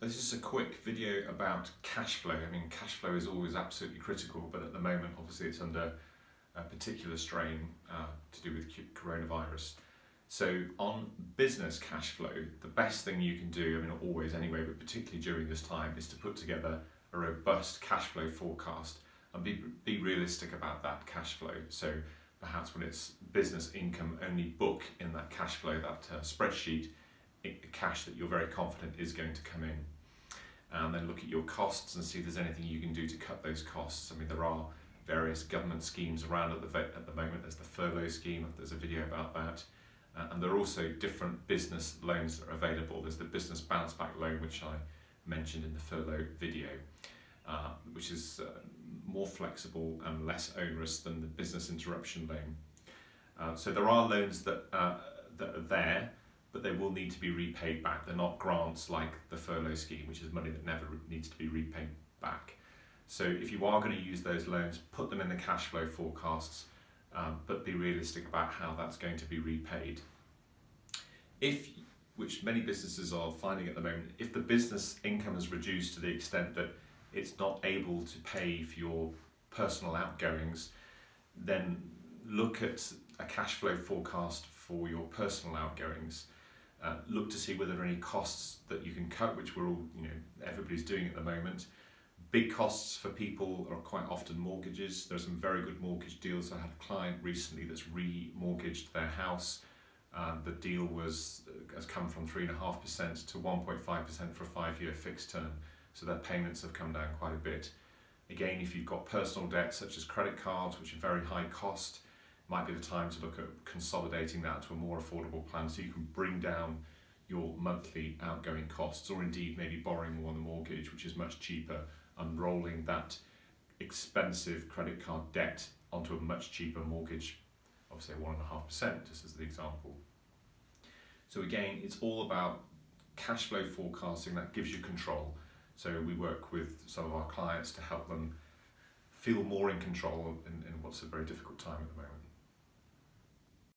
This is a quick video about cash flow. I mean, cash flow is always absolutely critical, but at the moment, obviously, it's under a particular strain to do with coronavirus. So on business cash flow, the best thing you can do, I mean, not always anyway, but particularly during this time, is to put together a robust cash flow forecast and be realistic about that cash flow. So perhaps when it's business income, only book in that cash flow, that spreadsheet, cash that you're very confident is going to come in. And then look at your costs and see if there's anything you can do to cut those costs. I mean, there are various government schemes around at the moment. There's the furlough scheme, there's a video about that. And there are also different business loans that are available. There's the business bounce back loan, which I mentioned in the furlough video, which is more flexible and less onerous than the business interruption loan. So there are loans that are there, but they will need to be repaid back. They're not grants like the furlough scheme, which is money that never needs to be repaid back. So if you are going to use those loans, put them in the cash flow forecasts, but be realistic about how that's going to be repaid. Which many businesses are finding at the moment, if the business income is reduced to the extent that it's not able to pay for your personal outgoings, then look at a cash flow forecast for your personal outgoings. Look to see whether there are any costs that you can cut, which we're all, everybody's doing at the moment. Big costs for people are quite often mortgages. There are some very good mortgage deals. I had a client recently that's re-mortgaged their house. The deal has come from 3.5% to 1.5% for a 5-year fixed term. So their payments have come down quite a bit. Again, if you've got personal debt such as credit cards, which are very high cost, might be the time to look at consolidating that to a more affordable plan so you can bring down your monthly outgoing costs, or indeed maybe borrowing more on the mortgage, which is much cheaper, and rolling that expensive credit card debt onto a much cheaper mortgage of say 1.5%, just as the example. So again, it's all about cash flow forecasting that gives you control. So we work with some of our clients to help them feel more in control in what's a very difficult time at the moment.